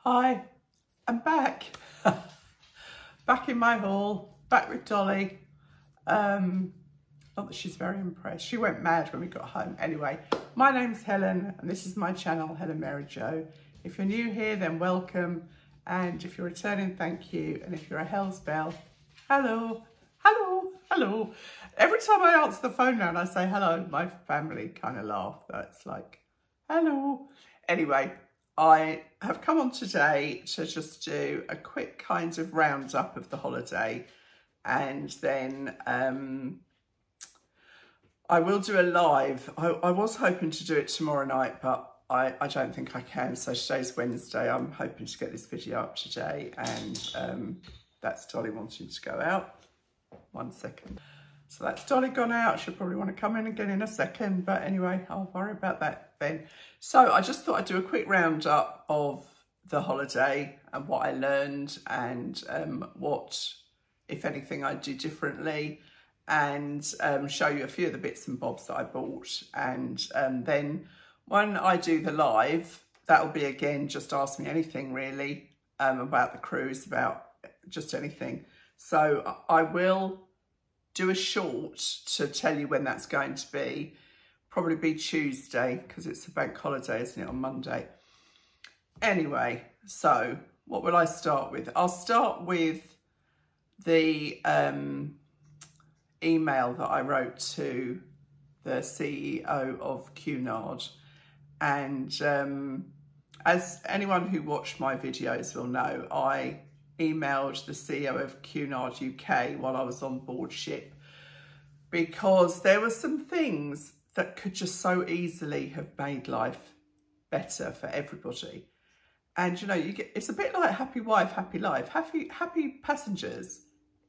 Hi, I'm back. Back in my hall, back with Dolly. Not that she's very impressed. She went mad when we got home. Anyway, my name's Helen and this is my channel, Helen Mary Jo. If you're new here, then welcome. And if you're returning, thank you. And if you're a Hell's Bell, hello, hello, hello. Every time I answer the phone now and I say hello, my family kind of laugh. That's like, hello. Anyway, I have come on today to just do a quick kind of roundup of the holiday, and then I will do a live. I was hoping to do it tomorrow night, but I don't think I can. So today's Wednesday. I'm hoping to get this video up today, and that's Dolly wanting to go out. 1 second. So that's Dolly gone out. She'll probably want to come in again in a second. But anyway, I'll worry about that then. So I just thought I'd do a quick roundup of the holiday and what I learned and what, if anything, I'd do differently, and show you a few of the bits and bobs that I bought. And then when I do the live, that'll be again, just ask me anything really about the cruise, about just anything. So I will do a short to tell you when that's going to be. Probably be Tuesday because it's a bank holiday, isn't it, on Monday? Anyway, so what will I start with? I'll start with the email that I wrote to the CEO of Cunard. And as anyone who watched my videos will know, I emailed the CEO of Cunard UK while I was on board ship, because there were some things that could just so easily have made life better for everybody. And you know, it's a bit like happy wife, happy life, happy passengers,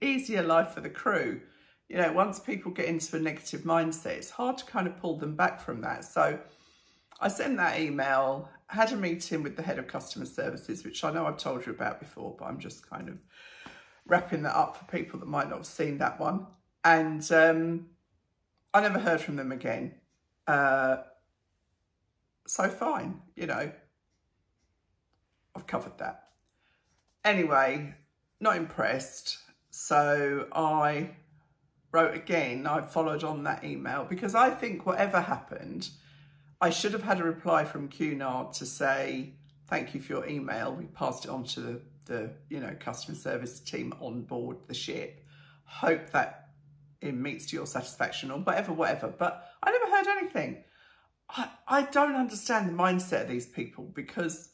easier life for the crew. You know, once people get into a negative mindset, it's hard to kind of pull them back from that. So I sent that email, had a meeting with the head of customer services, which I know I've told you about before, but I'm just kind of wrapping that up for people that might not have seen that one. And I never heard from them again. So fine, you know, I've covered that. Anyway, not impressed. So I wrote again, I followed on that email, because I think whatever happened, I should have had a reply from Cunard to say, thank you for your email. We passed it on to the customer service team on board the ship. Hope that it meets to your satisfaction or whatever. But I never heard anything. I don't understand the mindset of these people, because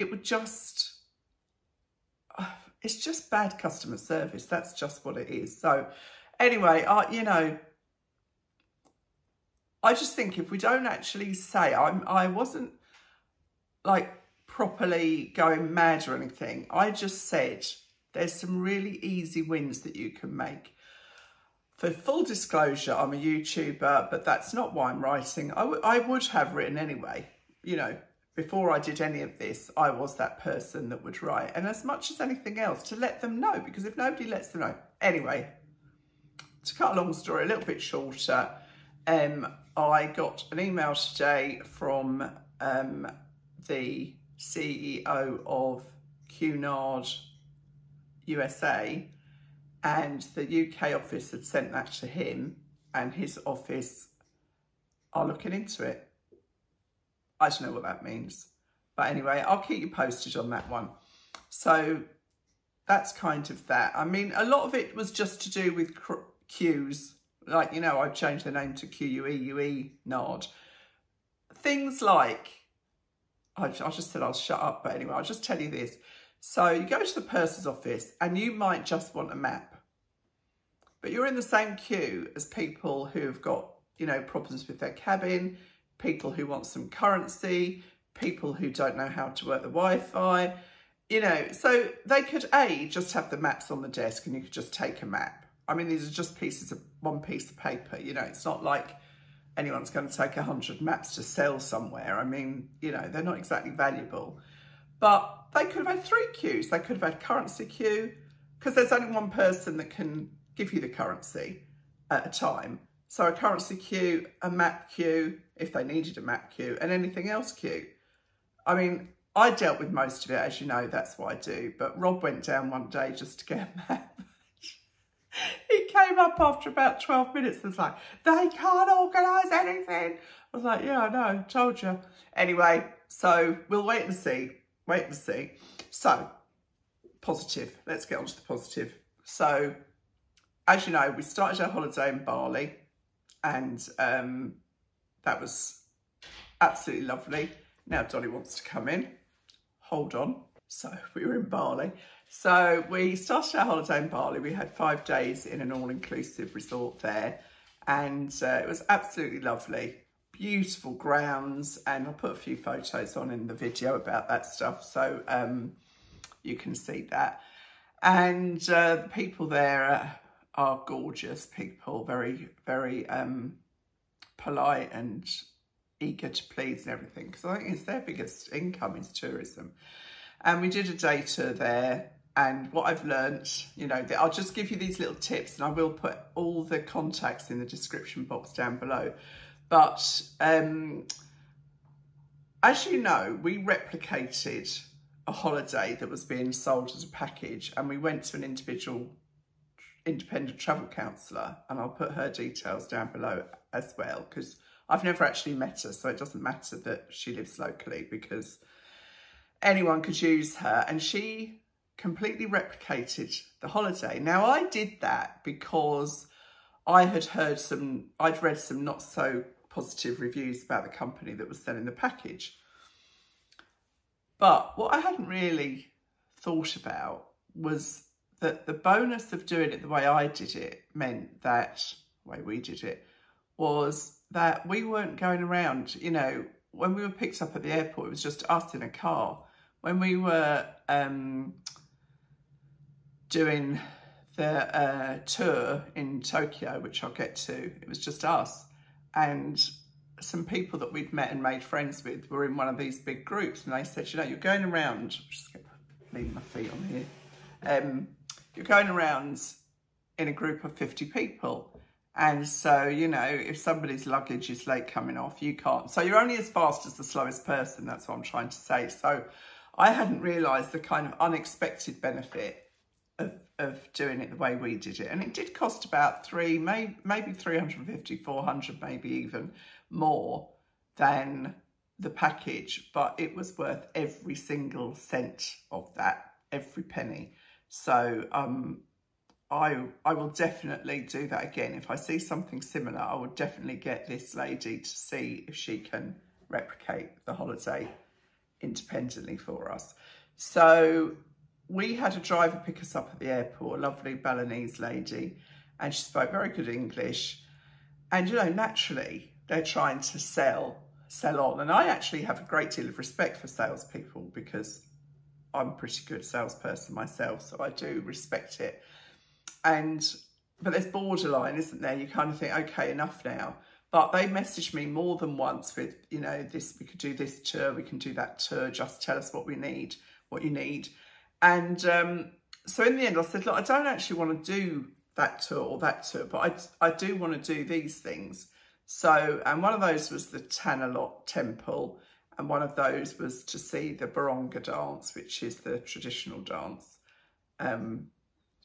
it would just, it's just bad customer service. That's just what it is. So anyway, I just think if we don't actually say, I wasn't like properly going mad or anything. I just said, there's some really easy wins that you can make. For full disclosure, I'm a YouTuber, but that's not why I'm writing. I would have written anyway. You know, before I did any of this, I was that person that would write. And as much as anything else, to let them know, because if nobody lets them know. Anyway, to cut a long story a little bit shorter, I got an email today from the CEO of Cunard USA, and the UK office had sent that to him, and his office are looking into it. I don't know what that means, but anyway, I'll keep you posted on that one. So that's kind of that. I mean, a lot of it was just to do with queues. Like, you know, I've changed the name to QUE Nard. Things like, I just said I'll shut up, but anyway, I'll just tell you this. So you go to the purser's office and you might just want a map, but you're in the same queue as people who've got, you know, problems with their cabin, people who want some currency, people who don't know how to work the Wi-Fi, you know, so they could just have the maps on the desk and you could just take a map. I mean, these are just one piece of paper, you know, it's not like anyone's going to take 100 maps to sell somewhere. I mean, you know, they're not exactly valuable, but they could have had 3 queues. They could have had currency queue, because there's only one person that can give you the currency at a time. So a currency queue, a map queue, if they needed a map queue, and anything else queue. I mean, I dealt with most of it, as you know, that's what I do. But Rob went down one day just to get a map. He came up after about 12 minutes and was like, they can't organise anything. I was like, yeah, I know, told you. Anyway, so we'll wait and see. Wait and see. So, positive. Let's get on to the positive. So, as you know, we started our holiday in Bali, and that was absolutely lovely. Now Dolly wants to come in. Hold on. So, we were in Bali. So, we started our holiday in Bali. We had 5 days in an all-inclusive resort there, and it was absolutely lovely. Beautiful grounds, and I'll put a few photos on in the video about that stuff, so you can see that. And the people there are gorgeous people, very, very polite and eager to please and everything, because I think it's their biggest income is tourism. And we did a day tour there, and what I've learnt, you know, I'll just give you these little tips, and I will put all the contacts in the description box down below. But as you know, we replicated a holiday that was being sold as a package, and we went to an independent travel counsellor, and I'll put her details down below as well, because I've never actually met her, so it doesn't matter that she lives locally, because anyone could use her, and she completely replicated the holiday. Now, I did that because I'd read some not so positive reviews about the company that was selling the package. But what I hadn't really thought about was that the bonus of doing it the way I did it meant that, the way we did it, was that we weren't going around, you know, when we were picked up at the airport, it was just us in a car. When we were doing the tour in Tokyo, which I'll get to, it was just us. And some people that we'd met and made friends with were in one of these big groups, and they said, you know, you're going around, just leaning my feet on here, you're going around in a group of 50 people. And so, you know, if somebody's luggage is late coming off, you can't. So you're only as fast as the slowest person, that's what I'm trying to say. So I hadn't realised the kind of unexpected benefit of doing it the way we did it. And it did cost about maybe 350, 400, maybe even more than the package, but it was worth every single cent of that, every penny. So I will definitely do that again. If I see something similar, I will definitely get this lady to see if she can replicate the holiday independently for us. So we had a driver pick us up at the airport, a lovely Balinese lady, and she spoke very good English. And, you know, naturally, they're trying to sell on. And I actually have a great deal of respect for salespeople, because I'm a pretty good salesperson myself, so I do respect it. But there's borderline, isn't there? You kind of think, okay, enough now. But they messaged me more than once with, you know, this, we could do this tour, we can do that tour, just tell us what we need, what you need. And so in the end, I said, look, I don't actually want to do that tour or that tour, but I do want to do these things. So, and one of those was the Tanalot Temple, and one of those was to see the Baronga dance, which is the traditional dance,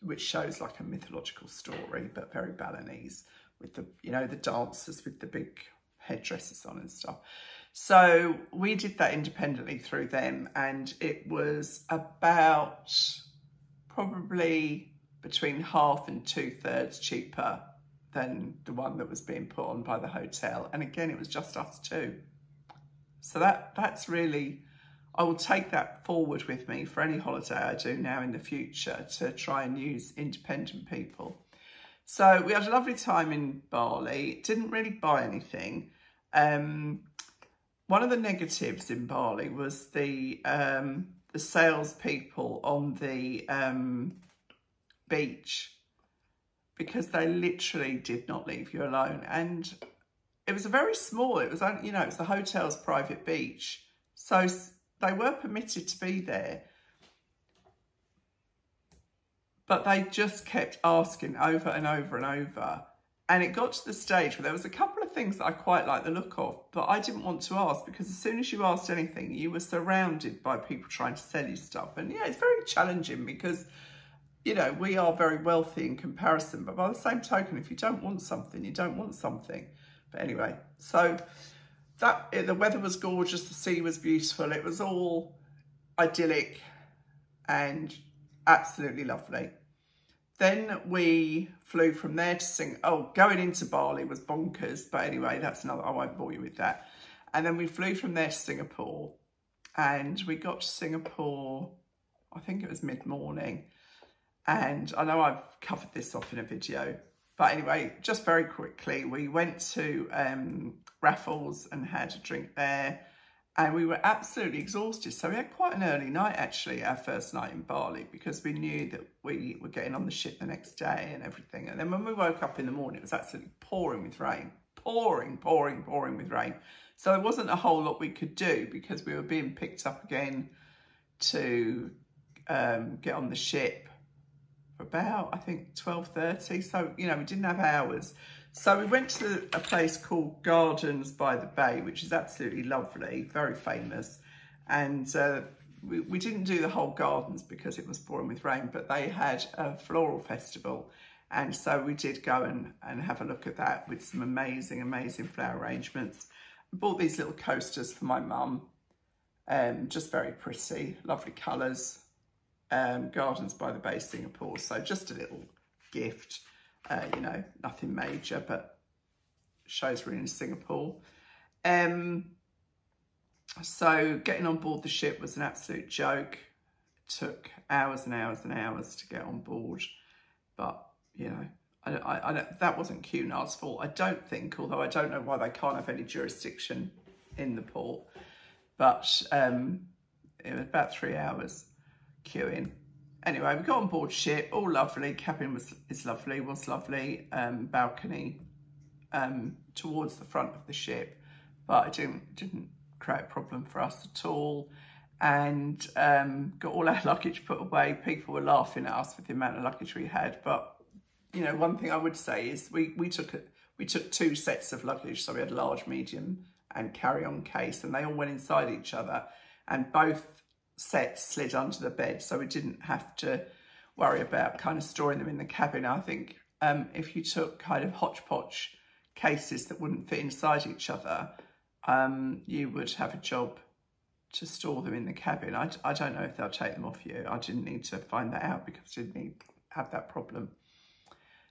which shows like a mythological story, but very Balinese, with the, you know, the dancers with the big headdresses on and stuff. So we did that independently through them, and it was about probably between half and 2/3 cheaper than the one that was being put on by the hotel. And again, it was just us two. So that's really, I will take that forward with me for any holiday I do now in the future, to try and use independent people. So we had a lovely time in Bali, didn't really buy anything. One of the negatives in Bali was the salespeople on the beach, because they literally did not leave you alone. And it was a very small, it was, you know, it was the hotel's private beach. So they were permitted to be there, but they just kept asking over and over and over. And it got to the stage where there was a couple of things that I quite like the look of, but I didn't want to ask because as soon as you asked anything, you were surrounded by people trying to sell you stuff. And yeah, it's very challenging because, you know, we are very wealthy in comparison, but by the same token, if you don't want something, you don't want something. But anyway, so the weather was gorgeous, the sea was beautiful, it was all idyllic and absolutely lovely. Then we flew from there to Singapore. Oh, going into Bali was bonkers, but anyway, that's another, I won't bore you with that. And then we flew from there to Singapore, and we got to Singapore, I think it was mid-morning. And I know I've covered this off in a video, but anyway, just very quickly, we went to Raffles and had a drink there, and we were absolutely exhausted. So we had quite an early night, actually, our first night in Bali, because we knew that we were getting on the ship the next day and everything. And then when we woke up in the morning, it was absolutely pouring with rain, pouring with rain. So there wasn't a whole lot we could do because we were being picked up again to get on the ship for about, I think, 12:30. So, you know, we didn't have hours. So we went to a place called Gardens by the Bay, which is absolutely lovely, very famous. And we didn't do the whole gardens because it was pouring with rain, but they had a floral festival. And so we did go and have a look at that with some amazing, amazing flower arrangements. I bought these little coasters for my mum, just very pretty, lovely colours. Gardens by the Bay, Singapore. So just a little gift. You know, nothing major, but shows we're in Singapore. So getting on board the ship was an absolute joke. It took hours and hours and hours to get on board. But, you know, that wasn't Cunard's fault, I don't think, although I don't know why they can't have any jurisdiction in the port. But it was about 3 hours queuing. Anyway, we got on board ship, all lovely. Cabin was lovely. Balcony towards the front of the ship, but it didn't create a problem for us at all. And got all our luggage put away. People were laughing at us with the amount of luggage we had. But you know, one thing I would say is we took 2 sets of luggage. So we had large, medium, and carry-on case, and they all went inside each other, and both sets slid under the bed, so we didn't have to worry about kind of storing them in the cabin. I think if you took kind of hodgepodge cases that wouldn't fit inside each other, you would have a job to store them in the cabin. I don't know if they'll take them off you. I didn't need to find that out because I didn't have that problem.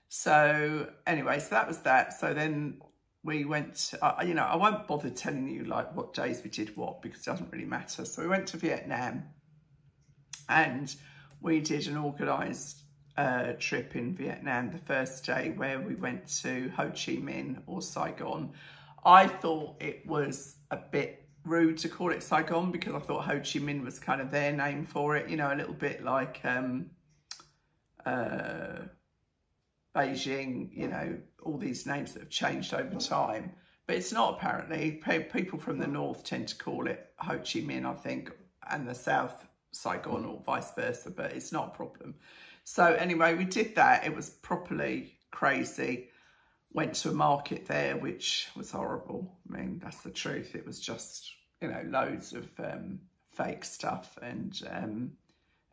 So anyway, so that was that. So then we went, you know, I won't bother telling you like what days we did what because it doesn't really matter. So we went to Vietnam and we did an organised trip in Vietnam the first day where we went to Ho Chi Minh or Saigon. I thought it was a bit rude to call it Saigon because I thought Ho Chi Minh was kind of their name for it, you know, a little bit like Beijing, you know, all these names that have changed over time. But it's not, apparently. People from the north tend to call it Ho Chi Minh, I think, and the south Saigon or vice versa, but it's not a problem. So anyway, we did that. It was properly crazy. Went to a market there, which was horrible. I mean, that's the truth. It was just, you know, loads of fake stuff. And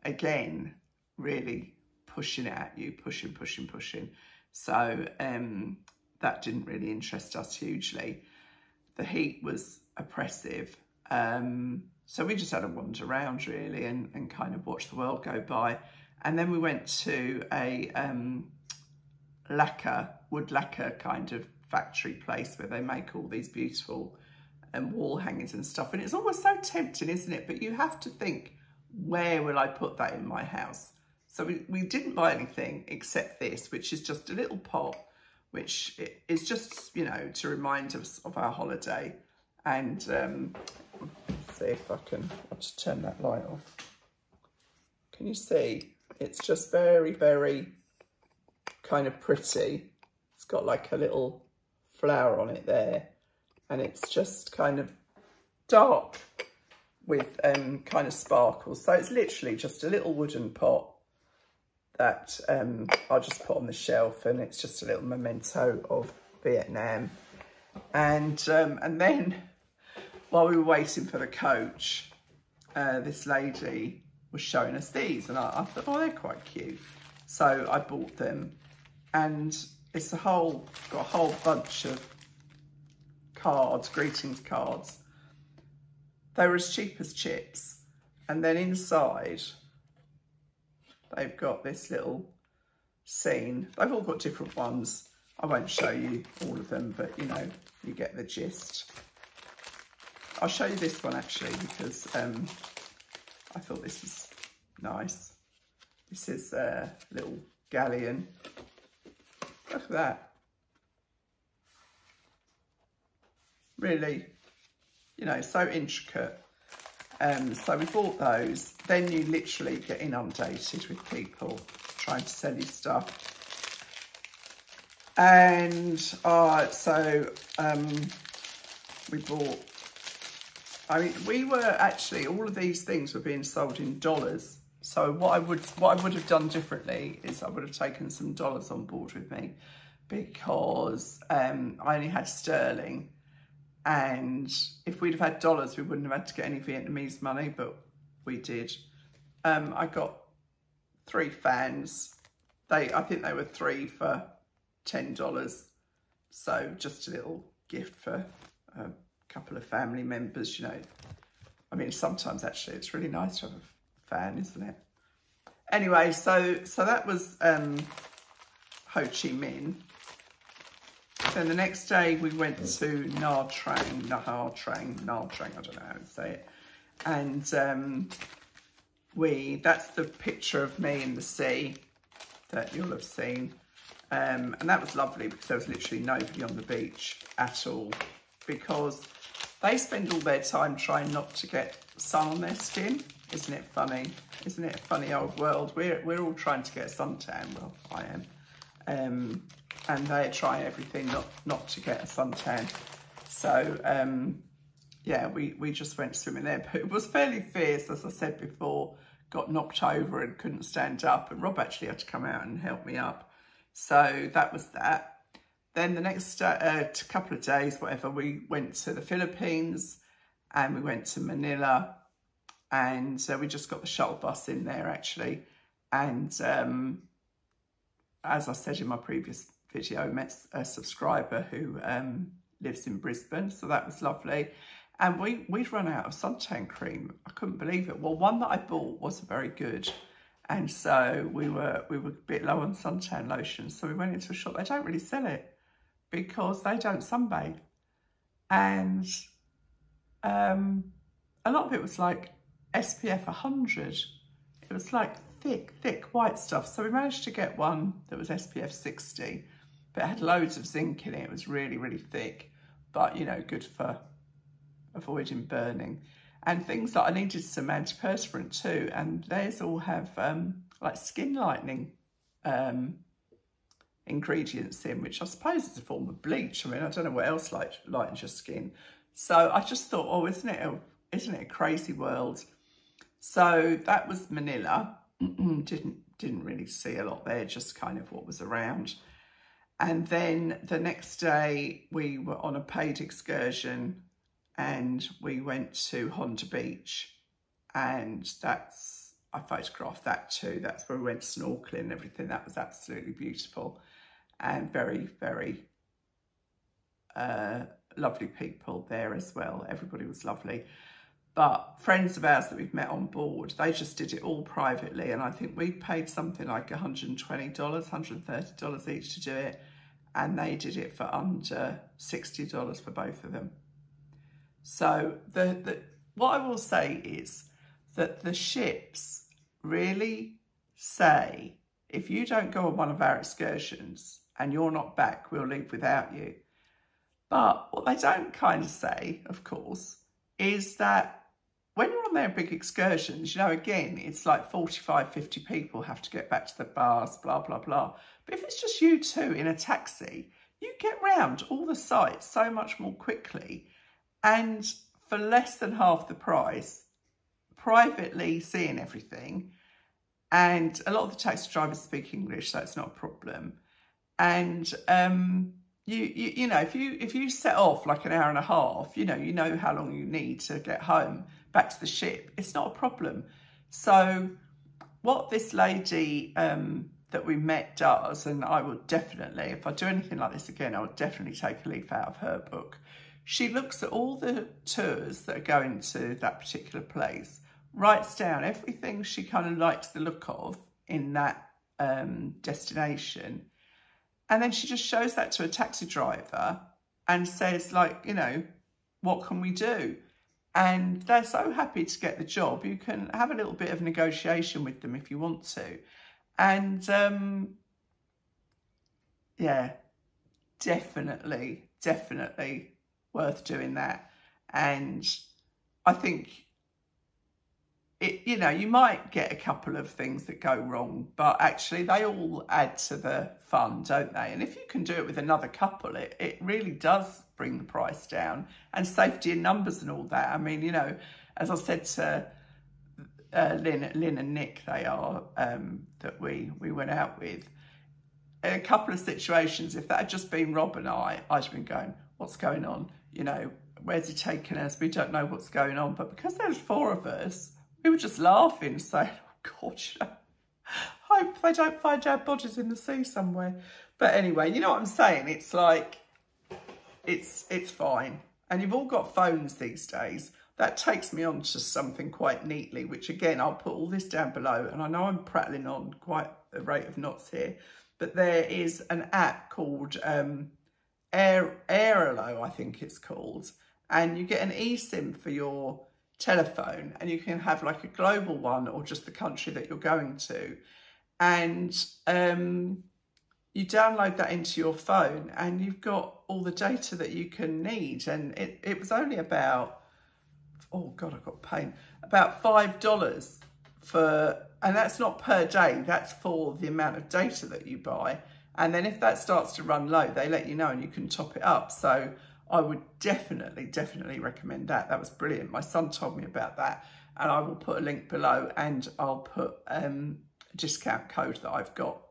again, really pushing it at you, pushing. So that didn't really interest us hugely. The heat was oppressive. So we just had a wander around really and kind of watch the world go by. And then we went to a wood lacquer kind of factory place where they make all these beautiful wall hangings and stuff. And it's almost so tempting, isn't it? But you have to think, where will I put that in my house? So we didn't buy anything except this, which is just a little pot, which is just, you know, to remind us of our holiday. And let's see if I can, I'll just turn that light off. Can you see? It's just very, very kind of pretty. It's got like a little flower on it there. And it's just kind of dark with kind of sparkles. So it's literally just a little wooden pot that I'll just put on the shelf, and it's just a little memento of Vietnam. And then while we were waiting for the coach, this lady was showing us these, and I thought, oh, they're quite cute. So I bought them, and it's got a whole bunch of cards, greetings cards. They were as cheap as chips. And then inside, they've got this little scene. They've all got different ones. I won't show you all of them, but you know, you get the gist. I'll show you this one actually, because I thought this was nice. This is a little galleon. Look at that. Really, you know, so intricate. So we bought those. Then you literally get inundated with people trying to sell you stuff. And we bought, I mean, we were actually, all of these things were being sold in dollars. So what I would have done differently is I would have taken some dollars on board with me, because I only had sterling. And if we'd have had dollars, we wouldn't have had to get any Vietnamese money, but we did. I got 3 fans. I think they were 3 for $10. So just a little gift for a couple of family members, you know. I mean, sometimes actually it's really nice to have a fan, isn't it? Anyway, so that was Ho Chi Minh. Then the next day we went to Nha Trang, I don't know how to say it. And that's the picture of me in the sea that you'll have seen. And that was lovely, because there was literally nobody on the beach at all, because they spend all their time trying not to get sun on their skin. Isn't it funny? Isn't it a funny old world? We're all trying to get a suntan. Well, I am. And they try everything not to get a suntan. So, yeah, we just went swimming there. But it was fairly fierce, as I said before. Got knocked over and couldn't stand up. And Rob actually had to come out and help me up. So that was that. Then the next couple of days, whatever, we went to the Philippines and we went to Manila. And we just got the shuttle bus in there, actually. And as I said in my previous video, met a subscriber who lives in Brisbane, so that was lovely. And we'd run out of suntan cream. I couldn't believe it. Well, one that I bought wasn't very good, and so we were a bit low on suntan lotion. So we went into a shop. They don't really sell it because they don't sunbathe, and a lot of it was like SPF 100. It was like thick white stuff. So we managed to get one that was SPF 60, but it had loads of zinc in it. It was really thick, but you know, good for avoiding burning. And things like I needed some antiperspirant too, and theirs all have like skin lightening ingredients in, which I suppose is a form of bleach. I mean, I don't know what else lightens your skin. So I just thought, oh, isn't it a crazy world? So that was Manila. Didn't really see a lot there, just kind of what was around. And then the next day we were on a paid excursion and we went to Honda Beach, and I photographed that too. That's where we went snorkeling and everything. That was absolutely beautiful and very lovely people there as well. Everybody was lovely. But friends of ours that we've met on board, they just did it all privately. And I think we paid something like $120, $130 each to do it. And they did it for under $60 for both of them. So what I will say is that the ships really say, if you don't go on one of our excursions and you're not back, we'll leave without you. But what they don't kind of say, of course, is that when you're on their big excursions, you know, again, it's like 45, 50 people have to get back to the bars, blah, blah, blah. But if it's just you two in a taxi, you get round all the sites so much more quickly and for less than half the price, privately seeing everything. And a lot of the taxi drivers speak English, so it's not a problem. And you know, if you set off like an hour and a half, you know how long you need to get home back to the ship. It's not a problem. So what this lady that we met does, and I will definitely, if I do anything like this again, I would definitely take a leaf out of her book. She looks at all the tours that are going to that particular place, writes down everything she kind of likes the look of in that destination, and then she just shows that to a taxi driver and says, like, you know, what can we do? And they're so happy to get the job. You can have a little bit of negotiation with them if you want to. And yeah, definitely worth doing that. And I think you know, you might get a couple of things that go wrong, but actually they all add to the fun, don't they? And if you can do it with another couple, it really does bring the price down, and safety in numbers and all that. I mean, you know, as I said to Lynn and Nick, they are, that we went out with, in a couple of situations, if that had just been Rob and I'd have been going, what's going on? You know, where's he taking us? We don't know what's going on. But because there's 4 of us, we were just laughing, saying, oh God, you know, hope they don't find our bodies in the sea somewhere. But anyway, you know what I'm saying? It's like, it's fine. And you've all got phones these days. That takes me on to something quite neatly, which again, I'll put all this down below. And I know I'm prattling on quite a rate of knots here, but there is an app called AirEra, I think it's called. And you get an eSIM for your telephone, and you can have like a global one or just the country that you're going to. And you download that into your phone and you've got all the data that you can need. And it was only about, oh God, I've got pain, about $5 for, and that's not per day, that's for the amount of data that you buy. And then if that starts to run low, they let you know and you can top it up. So I would definitely recommend that. That was brilliant. My son told me about that, and I will put a link below, and I'll put a discount code that I've got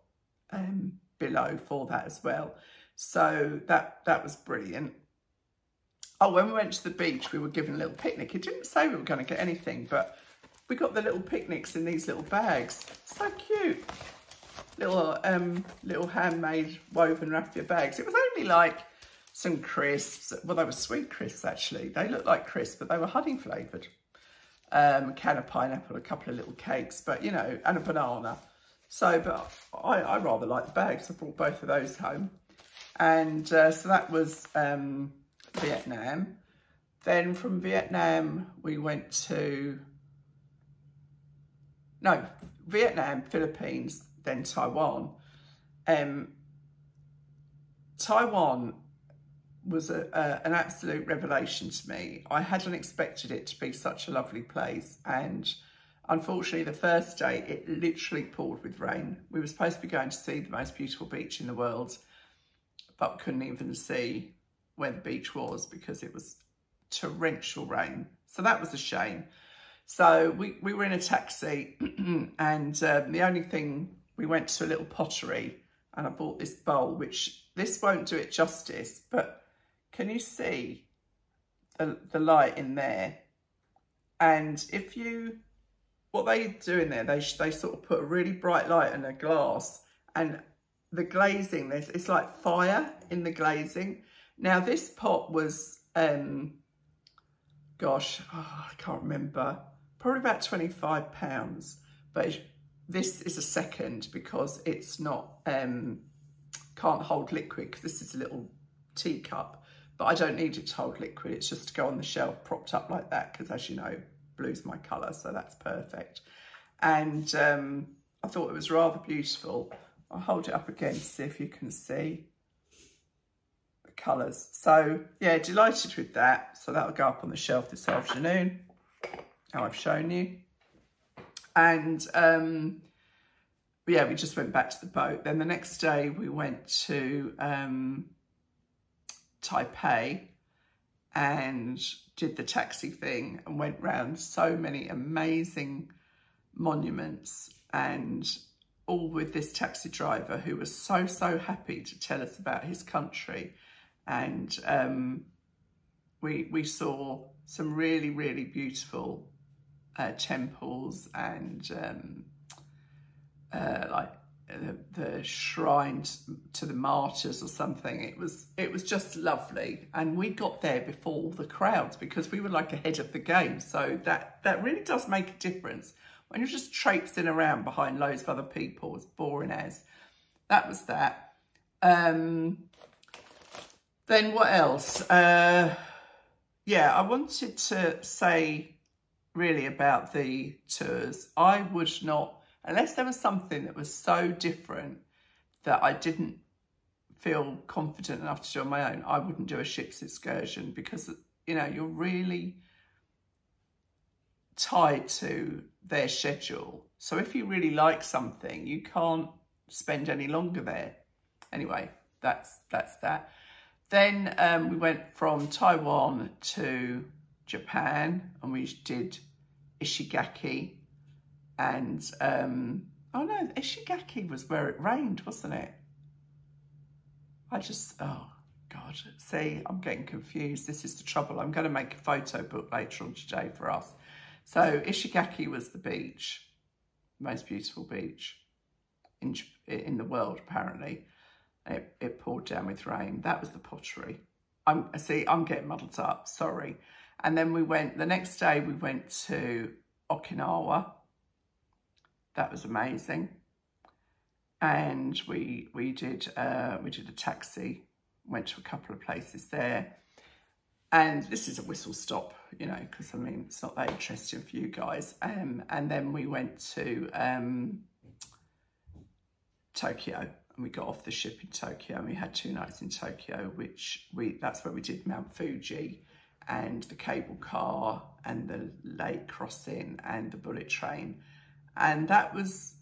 below for that as well. So that was brilliant. Oh, when we went to the beach, we were given a little picnic. It didn't say we were going to get anything, but we got the little picnics in these little bags. So cute. Little handmade woven raffia bags. It was only like some crisps. Well, they were sweet crisps, actually. They looked like crisps, but they were honey flavoured. A can of pineapple, a couple of little cakes, but, you know, and a banana. So, but I rather like the bags. I brought both of those home. And so that was Vietnam. Then from Vietnam, we went to, no, Vietnam, Philippines, then Taiwan. Taiwan was an absolute revelation to me. I hadn't expected it to be such a lovely place, and unfortunately the first day it literally poured with rain. We were supposed to be going to see the most beautiful beach in the world, but couldn't even see where the beach was because it was torrential rain. So that was a shame. So we were in a taxi and the only thing, we went to a little pottery and I bought this bowl, which this won't do it justice, but can you see the light in there? And if you, what they do in there, they sort of put a really bright light in a glass, and the glazing, it's like fire in the glazing. Now this pot was, gosh, I can't remember, probably about £25, but this is a second because it's not, can't hold liquid, because this is a little teacup. But I don't need it to hold liquid. It's just to go on the shelf propped up like that, because as you know, blue's my colour, so that's perfect. And I thought it was rather beautiful. I'll hold it up again to see if you can see the colours. So yeah, delighted with that. So that'll go up on the shelf this afternoon, how I've shown you. And yeah, we just went back to the boat. Then the next day we went to Taipei and did the taxi thing and went round so many amazing monuments. And all with this taxi driver who was so happy to tell us about his country. And we saw some really beautiful temples and like the shrine to the martyrs or something. It was just lovely, and we got there before all the crowds because we were like ahead of the game. So that really does make a difference when you're just traipsing around behind loads of other people, as boring as. That was that. Then what else? Yeah, I wanted to say really about the tours. I would not, unless there was something that was so different that I didn't feel confident enough to do on my own, I wouldn't do a ship's excursion because, you know, you're really tied to their schedule. So if you really like something, you can't spend any longer there. Anyway, that's that. Then we went from Taiwan to Japan, and we did Ishigaki. And, oh no, Ishigaki was where it rained, wasn't it? Oh God, see, I'm getting confused. This is the trouble. I'm going to make a photo book later on today for us. So Ishigaki was the beach, most beautiful beach in the world, apparently. It poured down with rain. That was the pottery. I'm getting muddled up, sorry. And then the next day we went to Okinawa. That was amazing. And we did a taxi, went to a couple of places there. And this is a whistle stop, you know, because I mean, it's not that interesting for you guys. And then we went to Tokyo, and we got off the ship in Tokyo, and we had 2 nights in Tokyo, that's where we did Mount Fuji and the cable car and the lake crossing and the bullet train. And that was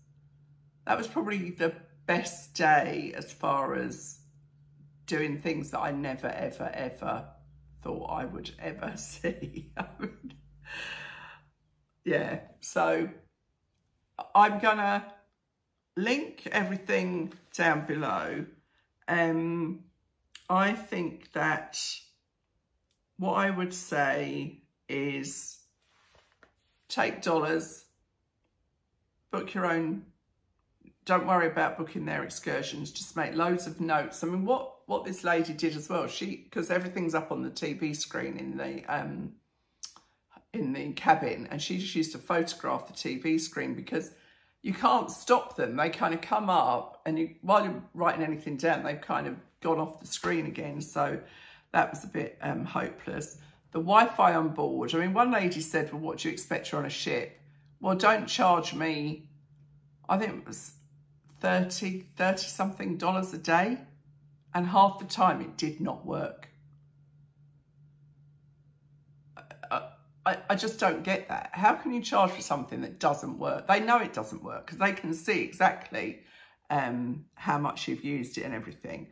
probably the best day as far as doing things that I never, ever thought I would ever see. Yeah, so I'm gonna link everything down below. I think that what I would say is take dollars, book your own. Don't worry about booking their excursions. Just make loads of notes. I mean, what this lady did as well, because everything's up on the TV screen in the cabin, and she just used to photograph the TV screen because you can't stop them. They kind of come up, and while you're writing anything down, they've kind of gone off the screen again. So that was a bit hopeless. The Wi-Fi on board. I mean, one lady said, well, what do you expect? You're on a ship. Well, don't charge me, I think it was $30 something a day. And half the time it did not work. I just don't get that. How can you charge for something that doesn't work? They know it doesn't work because they can see exactly how much you've used it and everything.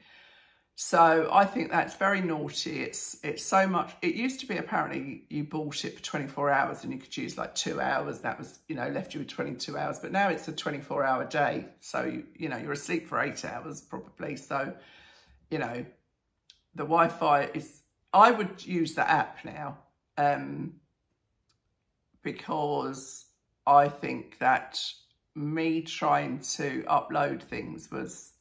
So I think that's very naughty. It's so much. It used to be apparently you bought it for 24 hours and you could use like 2 hours. That was, you know, left you with 22 hours. But now it's a 24-hour day. So, you know, you're asleep for 8 hours probably. So, you know, the Wi-Fi is, I would use the app now because I think that me trying to upload things was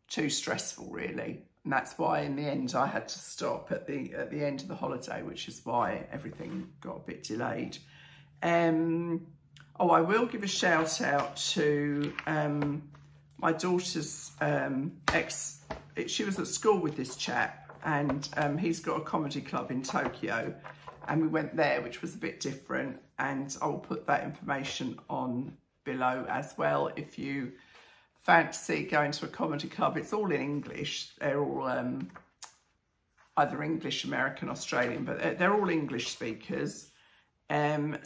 too stressful, really. And that's why in the end I had to stop at the end of the holiday, which is why everything got a bit delayed. Oh, I will give a shout out to my daughter's ex. She was at school with this chap, and he's got a comedy club in Tokyo, and we went there, which was a bit different. And I will put that information on below as well if you fancy going to a comedy club. It's all in English. They're all either English, American, Australian, but they're all English speakers. And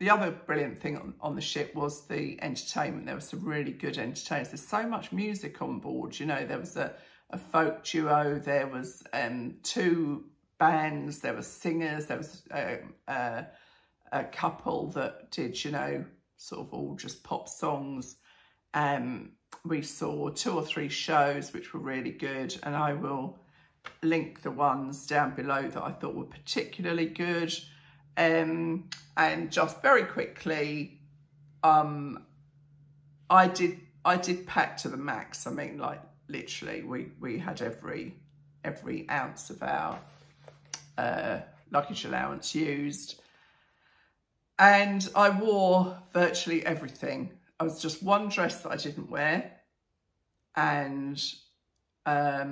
the other brilliant thing on the ship was the entertainment. There was some really good entertainers. There's so much music on board. You know, there was a folk duo. There was 2 bands. There were singers. There was a couple that did, you know, sort of all just pop songs. We saw 2 or 3 shows which were really good, and I will link the ones down below that I thought were particularly good. And just very quickly, I did pack to the max. I mean, like literally, we had every ounce of our luggage allowance used, and I wore virtually everything. I was just one dress that I didn't wear, and I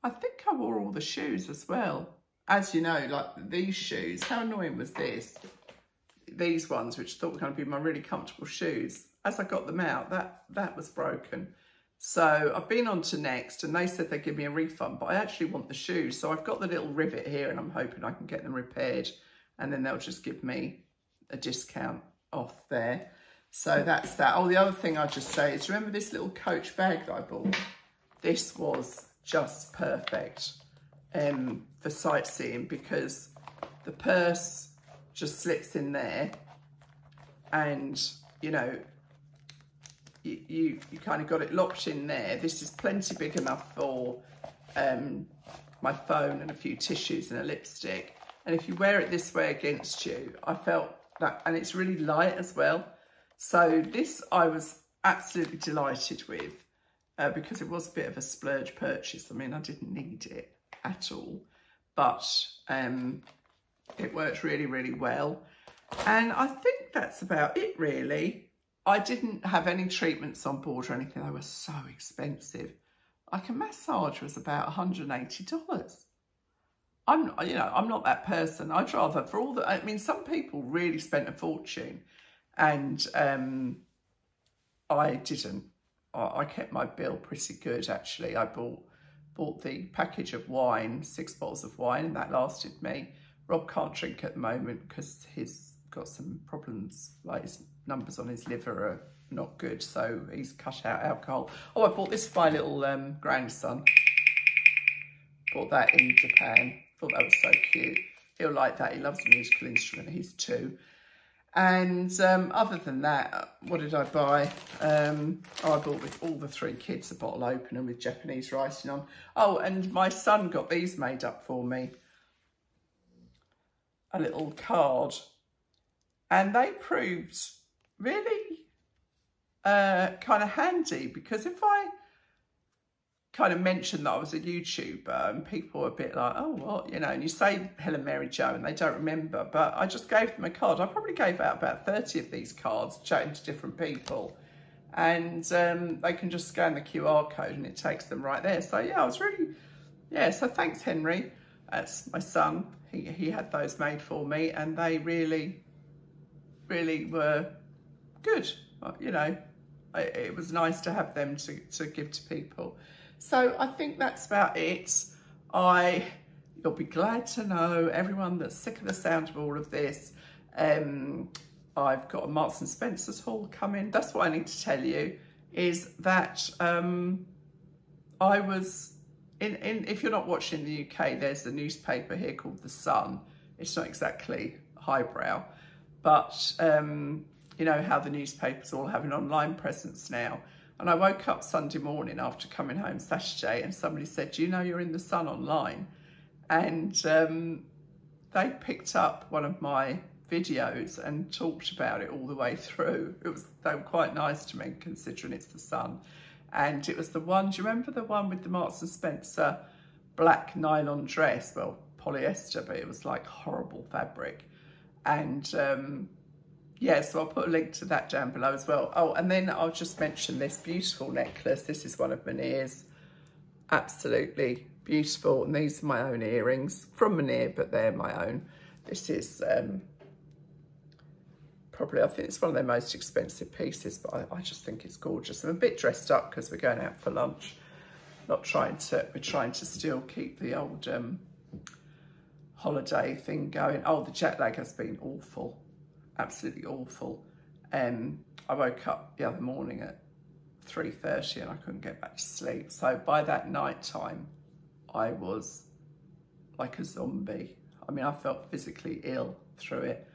think I wore all the shoes as well. As you know, like these shoes, how annoying was this? These ones, which I thought were going to be my really comfortable shoes, as I got them out, that was broken. So I've been on to Next, and they said they'd give me a refund, but I actually want the shoes. So I've got the little rivet here, and I'm hoping I can get them repaired, and then they'll just give me a discount off there. So that's that. Oh, the other thing I'll just say is, remember this little Coach bag that I bought? This was just perfect for sightseeing, because the purse just slips in there, and you know, you kind of got it locked in there. This is plenty big enough for my phone and a few tissues and a lipstick, and if you wear it this way against you, I felt that, and it's really light as well. So this I was absolutely delighted with, because it was a bit of a splurge purchase. I mean, I didn't need it at all, but it worked really, really well. And I think that's about it, really. I didn't have any treatments on board or anything. They were so expensive. Like a massage was about $180. I'm not that person. I'd rather, for all that, I mean, some people really spent a fortune, and I didn't. I kept my bill pretty good, actually. I bought the package of wine, 6 bottles of wine, and that lasted me. Rob can't drink at the moment because he's got some problems, like his numbers on his liver are not good, so he's cut out alcohol. Oh, I bought this for my little grandson. Bought that in Japan. Thought that was so cute. He'll like that. He loves a musical instrument. He's 2. And other than that, what did I buy? I bought with all the 3 kids a bottle opener with Japanese writing on. Oh, and my son got these made up for me. A little card. And they proved really kind of handy, because if I kind of mentioned that I was a YouTuber and people were a bit like, oh, what, you know, and you say Helen Mary Jo and they don't remember, but I just gave them a card. I probably gave out about 30 of these cards, chatting to different people, and they can just scan the QR code and it takes them right there. So yeah, I was really, yeah, so thanks Henry, that's my son. He had those made for me, and they really, really were good. You know, it was nice to have them to give to people. So I think that's about it. You'll be glad to know, everyone that's sick of the sound of all of this, I've got a Marks and Spencer's haul coming. That's what I need to tell you, is that I was if you're not watching in the UK, there's a newspaper here called The Sun. It's not exactly highbrow, but you know how the newspapers all have an online presence now. And I woke up Sunday morning after coming home Saturday, and somebody said, do you know you're in The Sun online? And they picked up one of my videos and talked about it all the way through. They were quite nice to me, considering it's The Sun. And it was the one, do you remember the one with the Marks and Spencer black nylon dress? Well, polyester, but it was like horrible fabric. And yeah, so I'll put a link to that down below as well. Oh, and then I'll just mention this beautiful necklace. This is one of Mounir's. Absolutely beautiful. And these are my own earrings from Mounir, but they're my own. This is probably, I think it's one of their most expensive pieces, but I just think it's gorgeous. I'm a bit dressed up because we're going out for lunch. We're trying to still keep the old holiday thing going. Oh, the jet lag has been awful. Absolutely awful. I woke up the other morning at 3:30 and I couldn't get back to sleep. So by that night time, I was like a zombie. I mean, I felt physically ill through it.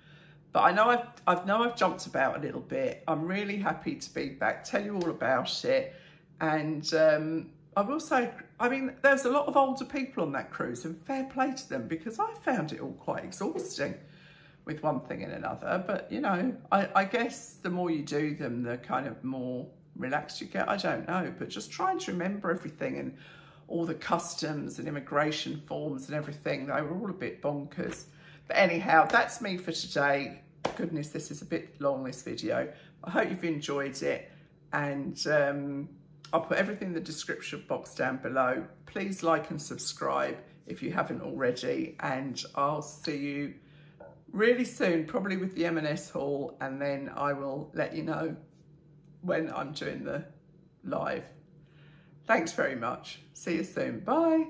But I know I've jumped about a little bit. I'm really happy to be back, tell you all about it. And I will say, I mean, there's a lot of older people on that cruise, and fair play to them, because I found it all quite exhausting with one thing and another. But, you know, I guess the more you do them, the kind of more relaxed you get. I don't know, but just trying to remember everything and all the customs and immigration forms and everything, they were all a bit bonkers. But anyhow, that's me for today. Goodness, this is a bit long, this video. I hope you've enjoyed it, and I'll put everything in the description box down below. Please like and subscribe if you haven't already, and I'll see you really soon, probably with the M&S haul, and then I will let you know when I'm doing the live. Thanks very much. See you soon. Bye.